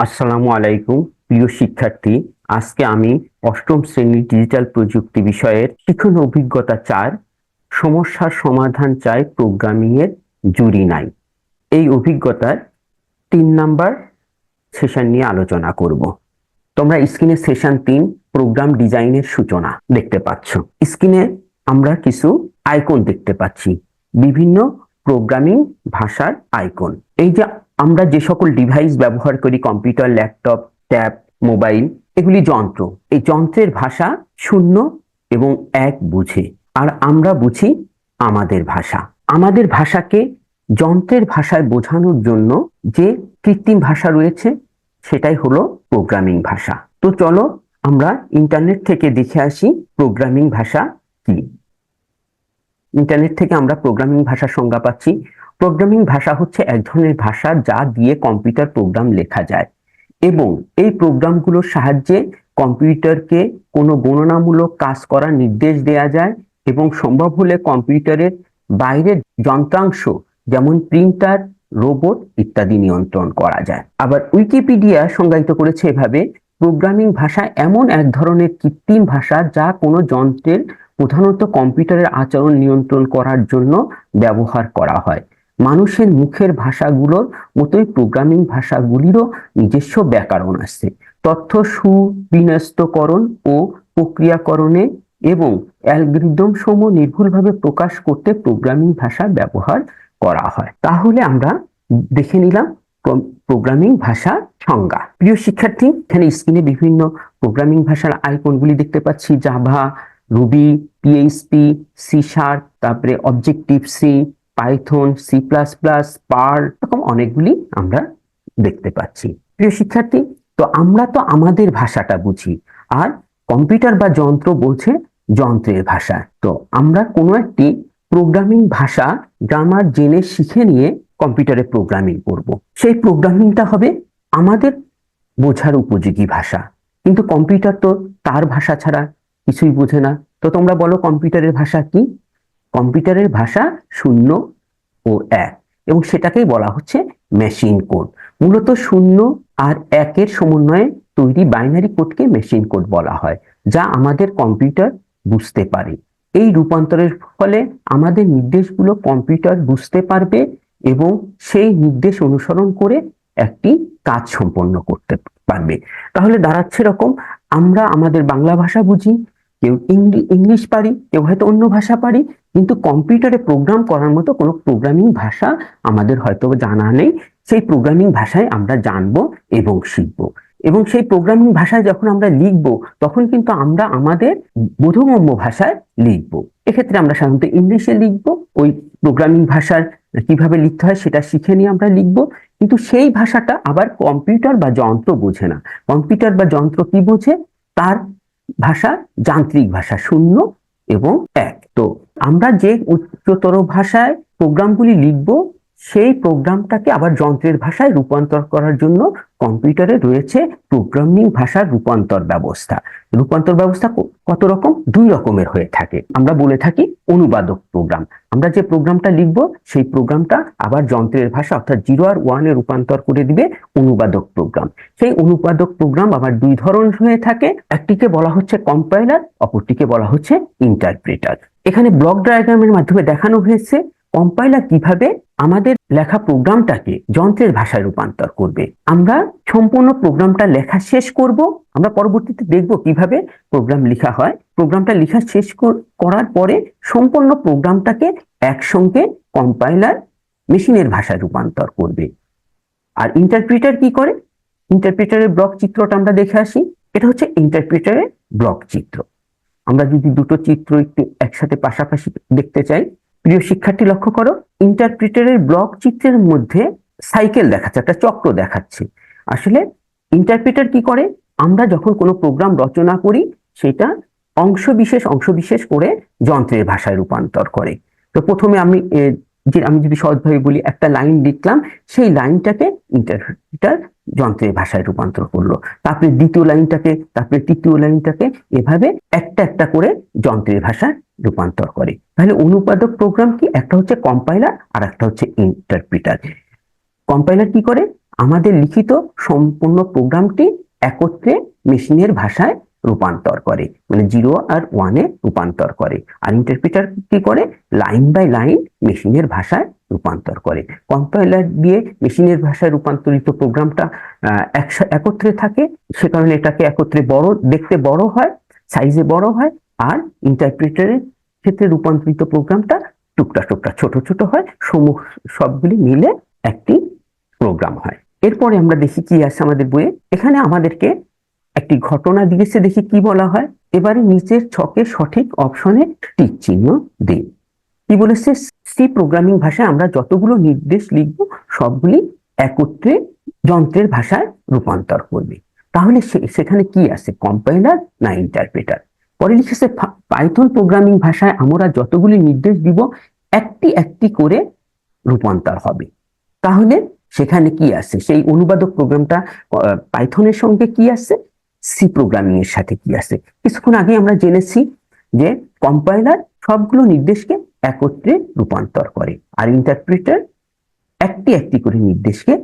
আসসালামু আলাইকুম প্রিয় শিক্ষার্থী। আজকে আমি অষ্টম শ্রেণীর ডিজিটাল প্রযুক্তি বিষয়ের শিক্ষণ অভিজ্ঞতা 4 সমস্যার সমাধান চাই প্রোগ্রামিং এর জুড়ি নাই এই অভিজ্ঞতার 3 নাম্বার সেশন নিয়ে আলোচনা করব। তোমরা স্ক্রিনে সেশন 3 প্রোগ্রাম ডিজাইনের সূচনা দেখতে পাচ্ছ। স্ক্রিনে আমরা কিছু আইকন দেখতে পাচ্ছি, বিভিন্ন প্রোগ্রামিং ভাষার আইকন। এই যে আমরা যে সকল ডিভাইস ব্যবহার করি, কম্পিউটার, ল্যাপটপ, ট্যাব, মোবাইল, এগুলি যন্ত্র। এই যন্ত্রের ভাষা 0 এবং 1 বুঝে, আর আমরা বুঝি আমাদের ভাষা। আমাদের ভাষাকে যন্ত্রের ভাষায় বোঝানোর জন্য যে কৃত্রিম ভাষা রয়েছে সেটাই হলো প্রোগ্রামিং ভাষা। তো চলো আমরা ইন্টারনেট থেকে দেখে আসি প্রোগ্রামিং ভাষা কি। ইন্টারনেট থেকে আমরা প্রোগ্রামিং ভাষার সংজ্ঞা পাচ্ছি। প্রোগ্রামিং ভাষা হচ্ছে এক ধরনের ভাষা যা দিয়ে কম্পিউটার প্রোগ্রাম লেখা যায়, এবং এই প্রোগ্রামগুলোর সাহায্যে কম্পিউটারকে কোনো গণনামূলক কাজ করার নির্দেশ দেয়া যায়, এবং সম্ভব হলে কম্পিউটারের বাইরের যন্ত্রাংশ যেমন প্রিন্টার, রোবট ইত্যাদি নিয়ন্ত্রণ করা যায়। আবার উইকিপিডিয়া সংজ্ঞায়িত করেছে এভাবে: প্রোগ্রামিং ভাষা এমন এক ধরনের কৃত্রিম ভাষা যা কোনো যন্ত্রের, প্রধানত কম্পিউটারের আচরণ নিয়ন্ত্রণ করার জন্য ব্যবহার করা হয়। মানুষের মুখের ভাষাগুলোর মতোই প্রোগ্রামিং ভাষাগুলিরও নিজস্ব ব্যাকরণ আছে। তথ্য সুবিন্যস্তকরণ ও প্রক্রিয়াকরণে এবং অ্যালগরিদম সমূহ নির্ভুলভাবে প্রকাশ করতে প্রোগ্রামিং ভাষা ব্যবহার করা হয়। তাহলে আমরা দেখে নিলাম প্রোগ্রামিং ভাষার সংজ্ঞা। প্রিয় শিক্ষার্থী, এখানে স্ক্রিনে বিভিন্ন প্রোগ্রামিং ভাষার আইকনগুলি দেখতে পাচ্ছি: Java, Ruby, PHP, C sharp, তারপরে objective C, Python, C plus plus, Perl, এরকম অনেকগুলি আমরা দেখতে পাচ্ছি। প্রিয় শিক্ষার্থী, তো আমরা তো আমাদের ভাষাটা বুঝি, আর কম্পিউটার বা যন্ত্র বলছে যন্ত্রের ভাষা। তো আমরা কোনো একটি প্রোগ্রামিং ভাষা গ্রামার জেনে শিখে নিয়ে কম্পিউটারে প্রোগ্রামিং করব। সেই প্রোগ্রামিংটা হবে আমাদের বোঝার উপযোগী ভাষা। কিন্তু কম্পিউটার তো তার ভাষা ছাড়া কিছুই বোঝে না। তো তোমরা বলো কম্পিউটারের ভাষা কি? কম্পিউটারের ভাষা 0 ও 1, এবং সেটাকেই বলা হচ্ছে মেশিন কোড। মূলত 0 আর 1 সমন্বয়ে তৈরি বাইনারি কোডকে মেশিন কোড বলা হয়, যা আমাদের কম্পিউটার বুঝতে পারে। এই রূপান্তরের ফলে আমাদের নির্দেশগুলো কম্পিউটার বুঝতে পারবে এবং সেই নির্দেশ অনুসরণ করে একটি কাজ সম্পন্ন করতে পারবে। তাহলে দাঁড়াচ্ছে এরকম: আমরা আমাদের বাংলা ভাষা বুঝি, কেউ ইংলিশ পারি, কেউ হয়তো অন্য ভাষা পারি, কিন্তু কম্পিউটারে প্রোগ্রাম করার মতো কোনো প্রোগ্রামিং ভাষা আমাদের হয়তো জানা নেই। সেই প্রোগ্রামিং ভাষায় আমরা জানবো এবং শিখবো, এবং সেই প্রোগ্রামিং ভাষায় যখন আমরা লিখবো তখন কিন্তু আমরা আমাদের বোধগম্য ভাষায় লিখবো। এক্ষেত্রে আমরা সাধারণত ইংলিশে লিখবো। ওই প্রোগ্রামিং ভাষার কিভাবে লিখতে হয় সেটা শিখে নিয়ে আমরা লিখবো, কিন্তু সেই ভাষাটা আবার কম্পিউটার বা যন্ত্র বোঝে না। কম্পিউটার বা যন্ত্র কি বোঝে? তার ভাষা যান্ত্রিক ভাষা, 0 এবং 1। তো আমরা যে উচ্চতর ভাষায় প্রোগ্রামগুলি লিখব, সেই প্রোগ্রামটাকে আবার যন্ত্রের ভাষায় রূপান্তর করার জন্য কম্পিউটারে রয়েছে প্রোগ্রামিং ভাষার রূপান্তর ব্যবস্থা। রূপান্তর ব্যবস্থা কত রকম? 2 রকমের হয়ে থাকে। আমরা বলে থাকি অনুবাদক প্রোগ্রাম। আমরা যে প্রোগ্রামটা লিখব সেই প্রোগ্রামটা আবার যন্ত্রের ভাষা অর্থাৎ 0 আর 1 এ রূপান্তর করে দিবে অনুবাদক প্রোগ্রাম। সেই অনুবাদক প্রোগ্রাম আবার 2 ধরন হয়ে থাকে। একটিকে বলা হচ্ছে কম্পাইলার, অপরটিকে বলা হচ্ছে ইন্টারপ্রেটার। এখানে ব্লক ডায়াগ্রামের মাধ্যমে দেখানো হয়েছে কম্পাইলার কিভাবে আমাদের লেখা প্রোগ্রামটাকে যন্ত্রের ভাষায় রূপান্তর করবে। আমরা সম্পূর্ণ প্রোগ্রামটা লেখা শেষ করব, আমরা পরবর্তীতে দেখব কিভাবে প্রোগ্রাম লেখা হয়। প্রোগ্রামটা লেখা শেষ করার পরে সম্পূর্ণ প্রোগ্রামটাকে একসঙ্গে কম্পাইলার মেশিনের ভাষায় রূপান্তর করবে। আর ইন্টারপ্রিটার কি করে? ইন্টারপ্রিটারের ব্লক চিত্রটা আমরা দেখে আসি। এটা হচ্ছে ইন্টারপ্রিটারের ব্লক চিত্র। আমরা যদি দুটো চিত্র একটু একসাথে পাশাপাশি দেখতে চাই, প্রিয় শিক্ষার্থী লক্ষ্য করো, ইন্টারপ্রিটারের ব্লক চিত্রের মধ্যে সাইকেল দেখাচ্ছে, একটা চক্র দেখাচ্ছে। আসলে ইন্টারপ্রিটার কি করে? আমরা যখন কোনো প্রোগ্রাম রচনা করি সেটা অংশ বিশেষ করে যন্ত্রের ভাষায় রূপান্তর করে। তো প্রথমে আমি যদি সহজভাবে বলি, একটা লাইন লিখলাম, সেই লাইনটাকে ইন্টারপ্রিটার যন্ত্রের ভাষায় রূপান্তর করলো, তারপরে দ্বিতীয় লাইনটাকে, তারপরে তৃতীয় লাইনটাকে, এভাবে একটা একটা করে যন্ত্রের ভাষায় রূপান্তর করে। তাহলে অনুবাদক প্রোগ্রাম কি? একটা হচ্ছে কম্পাইলার আর একটা হচ্ছে ইন্টারপ্রিটার। কম্পাইলার কি করে? আমাদের লিখিত সম্পূর্ণ প্রোগ্রামটি একত্রে মেশিনের ভাষায় রূপান্তর করে, মানে 0 আর 1 এ রূপান্তর করে। আর ইন্টারপ্রিটার কি করে? লাইন বাই লাইন মেশিনের ভাষায় রূপান্তর করে। কম্পাইলার দিয়ে মেশিনের ভাষায় রূপান্তরিত প্রোগ্রামটা একত্রে থাকে, সে কারণে এটাকে একত্রে দেখতে বড় হয়, সাইজে বড় হয়। আর ইন্টারপ্রিটারের ক্ষেত্রে রূপান্তরিত প্রোগ্রামটা টুকরা টুকরা ছোট ছোট হয়, সবগুলি মিলে একটি প্রোগ্রাম হয়। এরপরে আমরা দেখি কি আছে আমাদের বইয়ে। এখানে আমাদেরকে একটি ঘটনা দিয়েছে, দেখি কি বলা হয়। এবারে নিচের ছকে সঠিক অপশনে টিক চিহ্ন দিন। কি বলেছে? সি প্রোগ্রামিং ভাষায় আমরা যতগুলো নির্দেশ লিখব সবগুলি একত্রে যন্ত্রের ভাষায় রূপান্তর করবে। তাহলে সেখানে কি আছে, কম্পাইলার না ইন্টারপ্রেটার? পরে লিখেছে পাইথন প্রোগ্রামিং ভাষায় আমরা যতগুলি নির্দেশ দিব একটি একটি করে রূপান্তর হবে। তাহলে সেখানে কি আছে, সেই অনুবাদক প্রোগ্রামটা পাইথনের সঙ্গে কি আছে, সি প্রোগ্রামিং এর সাথে কি আছে? কিছুক্ষণ আগে আমরা জেনেছি যে কম্পাইলার সবগুলো নির্দেশকে একত্রে রূপান্তর করে, আর ইন্টারপ্রিটার একটি একটি করে নির্দেশকে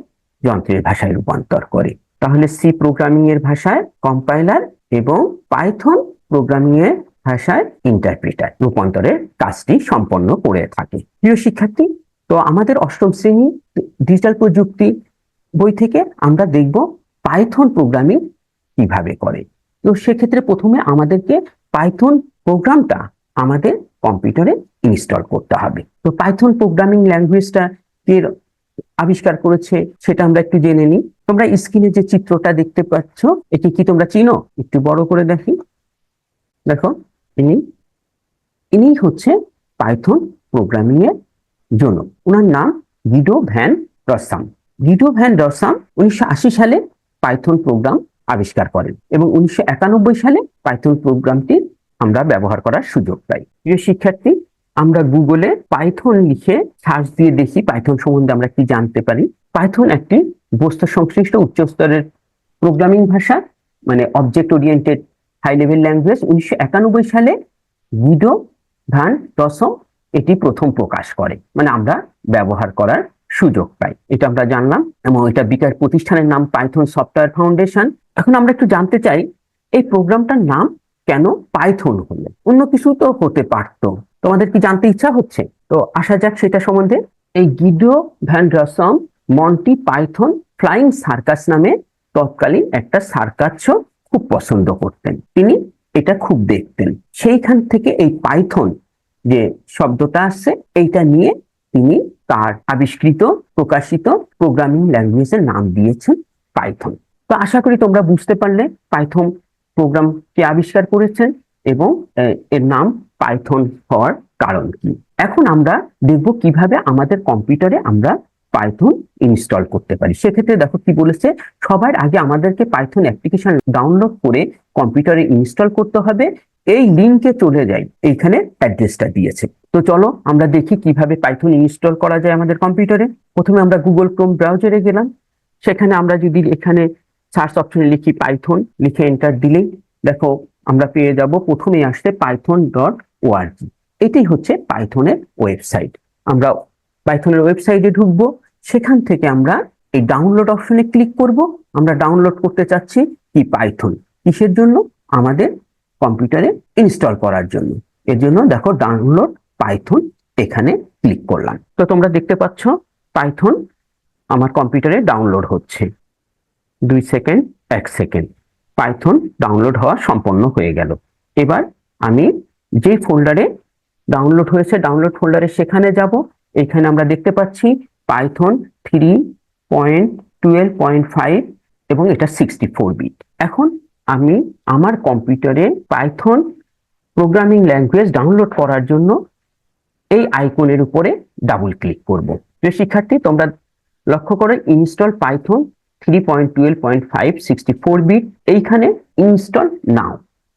যন্ত্রের ভাষায় রূপান্তর করে। তাহলে সি প্রোগ্রামিং এর ভাষায় কম্পাইলার এবং পাইথন প্রোগ্রামিং এর ভাষায় ইন্টারপ্রিটার রূপান্তরের কাজটি সম্পন্ন করে থাকে। প্রিয় শিক্ষার্থী, তো আমাদের অষ্টম শ্রেণী ডিজিটাল প্রযুক্তি বই থেকে আমরা দেখব পাইথন প্রোগ্রামিং কিভাবে করে। তো সেক্ষেত্রে প্রথমে আমাদেরকে পাইথন প্রোগ্রামটা আমাদের কম্পিউটারে ইনস্টল করতে হবে। তো পাইথন প্রোগ্রামিং ল্যাঙ্গুয়েজটা কে আবিষ্কার করেছে সেটা আমরা একটু জেনে নিই। তোমরা স্ক্রিনে যে চিত্রটা দেখতে পাচ্ছ, এটি কি তোমরা চিনো? একটু বড় করে দেখি। দেখো, ইনি হচ্ছে পাইথন প্রোগ্রামিং এর জনক। ওনার নাম গিডো ভ্যান রসাম। গিডো ভ্যান রসাম 1980 সালে পাইথন প্রোগ্রাম আবিষ্কার করেন এবং 1991 সালে পাইথন প্রোগ্রামটি আমরা ব্যবহার করার সুযোগ পাই। প্রিয় শিক্ষার্থী, আমরা গুগলে পাইথন লিখে সার্চ দিয়ে দেখি পাইথন সম্বন্ধে আমরা কি জানতে পারি। পাইথন একটি বস্তু সংশ্লিষ্ট উচ্চ স্তরের প্রোগ্রামিং ভাষা, মানে object oriented high level language. 1991 সালে গিডো ভ্যান রসম এটি প্রথম প্রকাশ করে, মানে আমরা ব্যবহার করার সুযোগ পাই। এটা আমরা জানলাম এবং এটা বিকাশ প্রতিষ্ঠানের নাম পাইথন সফটওয়্যার ফাউন্ডেশন। এখন আমরা একটু জানতে চাই এই প্রোগ্রামটার নাম কেন পাইথন হলো? অন্য কিছু তো হতে পারতো। তোমাদের কি জানতে ইচ্ছা হচ্ছে? তো আসা যাক সেটা সম্বন্ধে। এই গিডো ভ্যান রসম মন্টি পাইথন ফ্লাইং সার্কাস নামে তৎকালীন একটা সার্কাস শো খুব পছন্দ করতেন। তিনি এটা খুব দেখতেন। সেইখান থেকে এই পাইথন যে শব্দটা আসছে এইটা নিয়ে তিনি তার আবিষ্কৃত প্রকাশিত প্রোগ্রামিং ল্যাঙ্গুয়েজের নাম দিয়েছেন পাইথন। তো আশা করি তোমরা বুঝতে পারলে পাইথন প্রোগ্রাম কে আবিষ্কার করেছেন এবং এর নাম পাইথন হওয়ার কারণ কি। এখন আমরা দেখব কিভাবে আমাদের কম্পিউটারে আমরা পাইথন ইনস্টল করতে পারি। সেক্ষেত্রে দেখো কি বলেছে, সবার আগে আমাদেরকে পাইথন অ্যাপ্লিকেশন ডাউনলোড করে কম্পিউটারে ইনস্টল করতে হবে। এই লিঙ্কে চলে যাই, এইখানে অ্যাড্রেসটা দিয়েছে। তো চলো আমরা দেখি কিভাবে পাইথন ইনস্টল করা যায় আমাদের কম্পিউটারে। প্রথমে আমরা গুগল ক্রোম ব্রাউজারে গেলাম। সেখানে আমরা যদি এখানে সার্চ অপশনে লিখি পাইথন, লিখে এন্টার দিলেই দেখো আমরা পেয়ে যাব, প্রথমে আসছে python.org। এটাই হচ্ছে পাইথনের ওয়েবসাইট। আমরা পাইথনের ওয়েবসাইটে ঢুকবো, সেখান থেকে আমরা এই ডাউনলোড অপশনে ক্লিক করব। আমরা ডাউনলোড করতে চাচ্ছি কি পাইথন, কিসের জন্য? আমাদের কম্পিউটারে ইনস্টল করার জন্য। এর জন্য দেখো ডাউনলোড পাইথন, এখানে ক্লিক করলাম। তো তোমরা দেখতে পাচ্ছ পাইথন আমার কম্পিউটারে ডাউনলোড হচ্ছে। 2 সেকেন্ড, 1 সেকেন্ড, পাইথন ডাউনলোড হওয়া সম্পন্ন হয়ে গেল। এবার আমি যে ফোল্ডারে ডাউনলোড হয়েছে ডাউনলোড ফোল্ডারে সেখানে যাব। এখানে আমরা দেখতে পাচ্ছি পাইথন 3.12.5 এবং এটা 64 বিট। এখন আমি আমার কম্পিউটারে পাইথন প্রোগ্রামিং ল্যাঙ্গুয়েজ ডাউনলোড করার জন্য এই আইকনের উপরে ডাবল ক্লিক করব। প্রিয় শিক্ষার্থী, তোমরা লক্ষ্য করো ইনস্টল পাইথন 3.12.5 64 বিট, এইখানে ইনস্টল নাও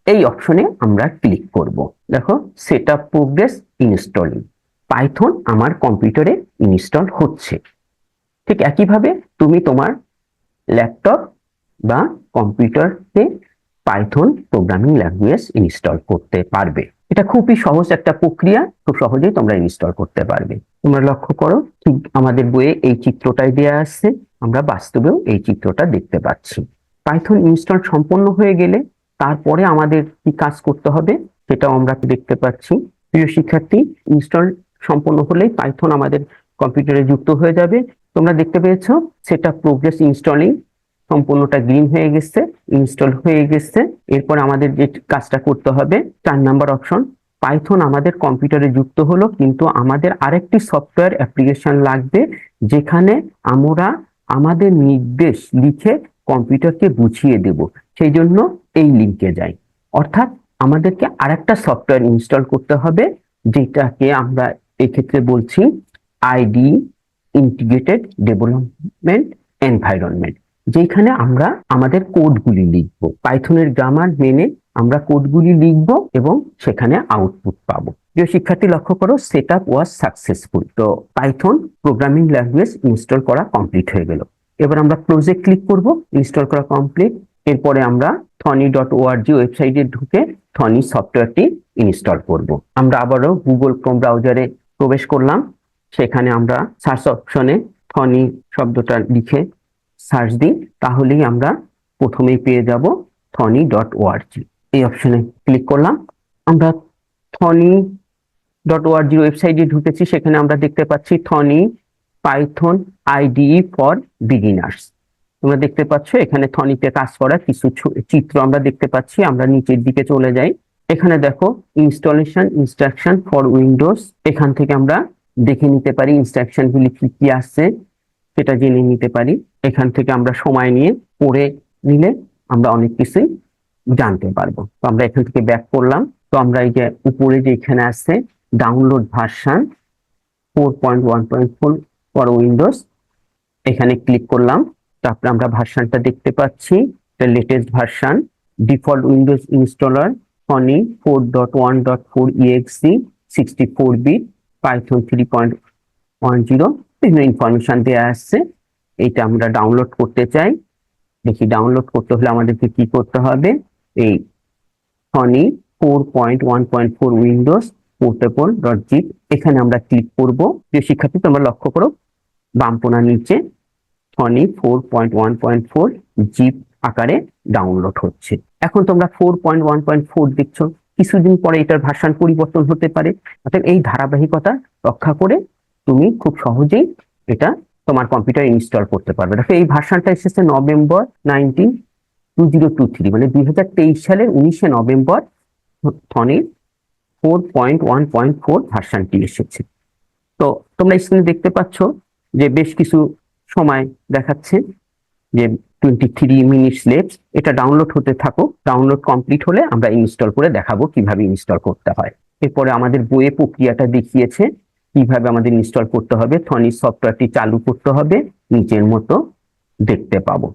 এই অপশনে আমরা ক্লিক করব। দেখো সেটআপ প্রোগ্রেস ইনস্টলিং, পাইথন আমার কম্পিউটারে ইনস্টল হচ্ছে। ঠিক একইভাবে তুমি তোমার ল্যাপটপ বা কম্পিউটারে পাইথন প্রোগ্রামিং ল্যাঙ্গুয়েজ ইনস্টল করতে পারবে। এটা খুবই সহজ একটা প্রক্রিয়া, খুব সহজেই তোমরা ইনস্টল করতে পারবে। তোমরা লক্ষ্য করো ঠিক আমাদের বইয়ে এই চিত্রটাই দেয়া আছে। আমরা বাস্তবেও এই চিত্রটা দেখতে পাচ্ছি। পাইথন ইনস্টল সম্পন্ন হয়ে গেলে তারপরে আমাদের কি কাজ করতে হবে সেটাও আমরা দেখতে পাচ্ছি। প্রিয় শিক্ষার্থী, ইনস্টল সম্পন্ন হলেই পাইথন আমাদের কম্পিউটারে যুক্ত হয়ে যাবে। তোমরা দেখতে পেয়েছো সেটআপ প্রোগ্রেস ইনস্টলিং সম্পূর্ণটা গ্রিন হয়ে গেছে, ইনস্টল হয়ে গেছে। এরপর আমাদের যে কাজটা করতে হবে 4 নাম্বার অপশন, পাইথন আমাদের কম্পিউটারে যুক্ত হলো, কিন্তু আমাদের আরেকটি সফটওয়্যার অ্যাপ্লিকেশন লাগবে যেখানে আমরা আমাদের নির্দেশ লিখে কম্পিউটারকে বুঝিয়ে দেব। সেই জন্য এই লিঙ্কে যাই। অর্থাৎ আমাদেরকে আরেকটা সফটওয়্যার ইনস্টল করতে হবে, যেটাকে আমরা এক্ষেত্রে বলছি আইডি ইন্টিগ্রেটেড ডেভেলপমেন্ট এনভায়রনমেন্ট, যেখানে আমরা আমাদের কোডগুলি লিখব। পাইথনের গ্রামার মেনে আমরা কোডগুলি লিখব এবং সেখানে আউটপুট পাবো। প্রিয় শিক্ষার্থী, লক্ষ্য করো সেটআপ ওয়াজ সাকসেসফুল। তো পাইথন প্রোগ্রামিং ল্যাঙ্গুয়েজ ইনস্টল করা কমপ্লিট হয়ে গেল। এবার আমরা ক্লোজে ক্লিক করব। ইনস্টল করা কমপ্লিট। এরপরে আমরা thony.org ওয়েবসাইটে ঢুকে থনি সফটওয়্যারটি ইনস্টল করব। আমরা আবারও গুগল ক্রোম ব্রাউজারে প্রবেশ করলাম। সেখানে আমরা সার্চ অপশনে থনি শব্দটা লিখে সার্চ দিই, তাহলেই আমরা প্রথমেই পেয়ে যাব thony.org। এই অপশনে ক্লিক করলাম। আমরা thony.org ওয়েবসাইটে ঢুকেছি। সেখানে আমরা দেখতে পাচ্ছি থনি পাইথন আইডিই ফর বিগিনার্স। তোমরা দেখতে পাচ্ছ এখানে থনিতে কাজ করা কিছু চিত্র আমরা দেখতে পাচ্ছি। আমরা নিচের দিকে চলে যাই। এখানে দেখো ইনস্টলেশন ইনস্ট্রাকশন ফর উইন্ডোজ। এখান থেকে আমরা দেখে নিতে পারি ইনস্ট্রাকশন গুলি কি কি আসছে, সেটা জেনে নিতে পারি। এখান থেকে আমরা সময় নিয়ে পড়ে নিলে আমরা অনেক কিছুই জানতে পারবো। তো আমরা এখান থেকে ব্যাক করলাম। তো আমরা এই যে উপরে যে এখানে আছে ডাউনলোড ভার্সন 4.1.4 ফর উইন্ডোজ, এখানে ক্লিক করলাম। তারপরে আমরা ভার্সনটা দেখতে পাচ্ছি, latest version default Windows installer থনি 4.1.4 exe 64 বিট পাইথন 3.10। বিভিন্ন ইনফরমেশন দেওয়া আসছে। এটা আমরা ডাউনলোড করতে চাই। দেখি ডাউনলোড করতে হলে আমাদেরকে কি করতে হবে। এই থনি 4.1.4 উইন্ডোজ পোর্টেবল.জিপ এখানে আমরা ক্লিক করব। যে শিক্ষার্থী তোমরা লক্ষ্য করো বাম কোণার নিচে থনি 4.1.4 জিপ আকারে ডাউনলোড হচ্ছে। এখন তোমরা 4.1.4 দেখছো, কিছুদিন পরে এটার ভার্সন পরিবর্তন হতে পারে। অর্থাৎ এই ধারাবাহিকতা রক্ষা করে তুমি খুব সহজেই এটা তোমার কম্পিউটারে ইনস্টল করতে পারবে। দেখো এই ভার্সনটা এসেছে নভেম্বর 2023, মানে 2023 সালের 19শে নভেম্বর থনি 4.1.4 ভার্সনটি এসেছে। তো তোমরা স্ক্রিনে দেখতে পাচ্ছ যে বেশ কিছু সময় দেখাচ্ছে যে 23 মিনিটস লেফট। এটা ডাউনলোড হতে থাকো। ডাউনলোড কমপ্লিট হলে আমরা ইনস্টল করে দেখাবো কিভাবে ইনস্টল করতে হয়। এরপরে আমাদের বইয়ে প্রক্রিয়াটা দেখিয়েছে কিভাবে আমাদের ইনস্টল করতে হবে। থনি সফটওয়্যারটি চালু করতে হবে, নিচের মতো দেখতে পাবো।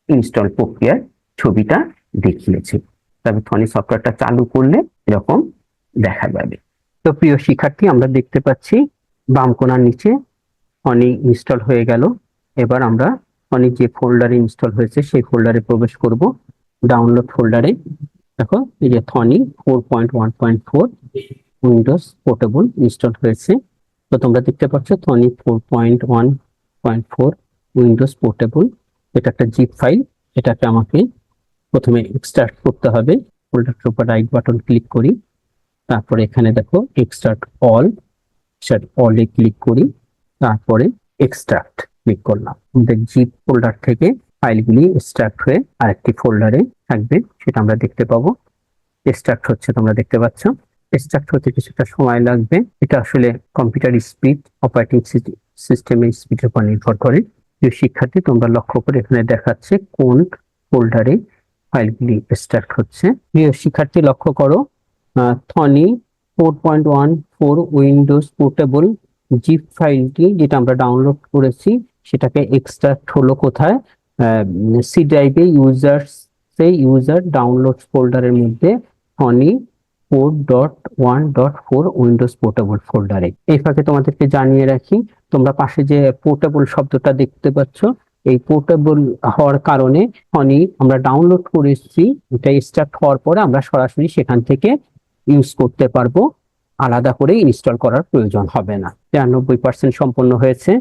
ইনস্টল প্রক্রিয়ার ছবিটা দেখিয়েছে। তবে থনি সফটওয়্যারটা চালু করলে এরকম দেখা যাবে। তো প্রিয় শিক্ষার্থী, আমরা দেখতে পাচ্ছি বাম কোণার নিচে থনি ইনস্টল হয়ে গেল। এবার আমরা থনি যে ফোল্ডারে ইনস্টল হয়েছে সেই ফোল্ডারে প্রবেশ করব। ডাউনলোড ফোল্ডারে দেখো এই যে থনি 4.1.4 উইন্ডোজ পোর্টেবল ইনস্টল হয়েছে। তো তোমরা দেখতে পাচ্ছ থনি 4.1.4 উইন্ডোজ পোর্টেবল। এটা একটা জিপ ফাইল। এটাকে আমাকে প্রথমে এক্সট্রাক্ট করতে হবে। ফোল্ডারটার উপর রাইট বাটন ক্লিক করি। তারপরে এখানে দেখো এক্সট্রাক্ট অল, অলে ক্লিক করি। তারপরে এক্সট্রাক্ট ক্লিক করলাম। আমাদের জিপ ফোল্ডার থেকে ফাইলগুলি এক্সট্রাক্ট হয়ে আরেকটি ফোল্ডারে থাকবে, সেটা আমরা দেখতে পাবো। এক্সট্রাক্ট হচ্ছে, তোমরা দেখতে পাচ্ছ। এক্সট্রাক্ট হতে কিছুটা সময় লাগবে। এটা আসলে কম্পিউটার স্পিড, অপারেটিং সিস্টেমের স্পিডের উপর নির্ভর করে। যে শিক্ষার্থী তোমরা লক্ষ্য করে এখানে দেখাচ্ছে কোন ফোল্ডারে ফাইলগুলি এক্সট্রাক্ট হচ্ছে। প্রিয় শিক্ষার্থী লক্ষ্য করো থনি 4.1.4 উইন্ডোজ পোর্টেবল জিপ ফাইলটি যেটা আমরা ডাউনলোড করেছি সেটাকে এক্সট্রাক্ট হলো কোথায়, সি ড্রাইভে ইউজার ডাউনলোড ফোল্ডারের মধ্যে থনি 4.1.4 উইন্ডোজ পোর্টেবল ফোল্ডারে। এই ফাঁকে তোমাদেরকে জানিয়ে রাখি, তোমরা পাশে যে পোর্টেবল শব্দটা দেখতে পাচ্ছ, এই পোর্টেবল হওয়ার কারণে থনি আমরা ডাউনলোড করেছি, এটা স্টার্ট হওয়ার পরে আমরা সরাসরি সেখান থেকে ইউজ করতে পারবো। আলাদা করে ইনস্টল করার প্রয়োজন হবে না। 93% সম্পন্ন হয়েছে।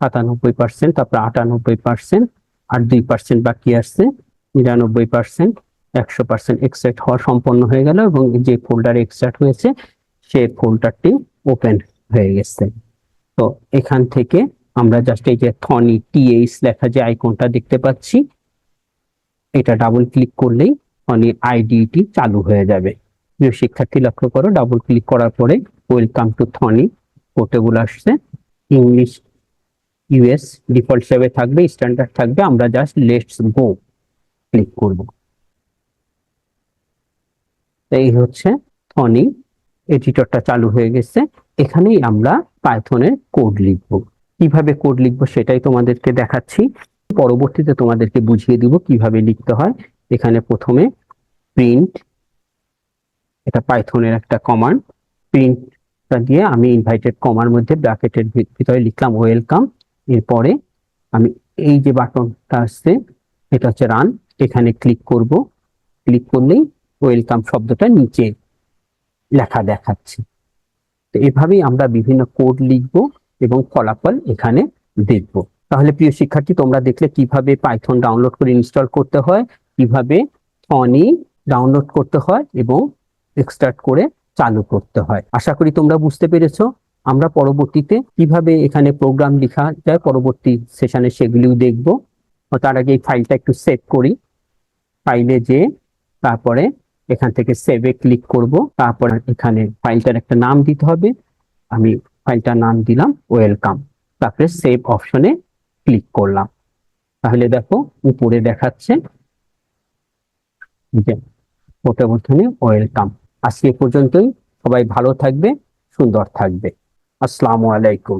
97%, তারপর 98%, আর 2% বাকি আসছে, 99%, 100% এক্সট্রাক্ট হওয়া সম্পন্ন হয়ে গেল এবং যে ফোল্ডারে এক্সট্রাক্ট হয়েছে সেই ফোল্ডারটি ওপেন হয়ে গেছে। তো এখান থেকে আমরা জাস্ট এই যে থনি টিএইচ লেখা যে আইকনটা দেখতে পাচ্ছি, এটা ডাবল ক্লিক করলেই থনি আইডিটি চালু হয়ে যাবে। প্রিয় শিক্ষার্থী লক্ষ্য করো, ডাবল ক্লিক করার পরে ওয়েলকাম টু থনি পোর্টেবল আসছে। ইংলিশ ইউএস ডিফল্ট হিসেবে থাকবে, স্ট্যান্ডার্ড থাকবে। আমরা জাস্ট লেটস গো ক্লিক করব। এই হচ্ছে থনি এডিটরটা চালু হয়ে গেছে। এখানেই আমরা পাইথনের কোড লিখব। কিভাবে কোড লিখব সেটাই তোমাদেরকে দেখাচ্ছি, পরবর্তীতে তোমাদেরকে বুঝিয়ে দিব কিভাবে লিখতে হয়। এখানে প্রথমে প্রিন্ট, এটা পাইথনের একটা কমান্ড, প্রিন্টটা দিয়ে আমি ইনভাইটেড কমার মধ্যে ব্র্যাকেটের ভিতরে লিখলাম ওয়েলকাম। এরপরে আমি এই যে বাটনটা আসছে এটা হচ্ছে রান, এখানে ক্লিক করব। ক্লিক করলেই ওয়েলকাম শব্দটা নিচে লেখা দেখাচ্ছে। তো এভাবেই আমরা বিভিন্ন কোড লিখব এবং ফলাফল এখানে দেখব। তাহলে প্রিয় শিক্ষার্থী, তোমরা দেখলে কিভাবে পাইথন ডাউনলোড করে ইনস্টল করতে হয়, কিভাবে থনি ডাউনলোড করতে হয় এবং এক্সট্রাক্ট করে চালু করতে হয়। আশা করি তোমরা বুঝতে পেরেছো। আমরা পরবর্তীতে কিভাবে এখানে প্রোগ্রাম লেখা যায় পরবর্তী সেশনে সেগুলিও দেখব। তার আগে এই ফাইলটা একটু সেভ করি। ফাইলে যে তারপরে এখান থেকে সেভে ক্লিক করব। তারপর এখানে ফাইলটার একটা নাম দিতে হবে। আমি ফাইলটার নাম দিলাম ওয়েলকাম, তারপরে সেভ অপশনে ক্লিক করলাম। তাহলে দেখো উপরে দেখাচ্ছে যে পোর্টেবল ওয়েলকাম। আজকে পর্যন্তই। সবাই ভালো থাকবে, সুন্দর থাকবে। আসসালামু আলাইকুম।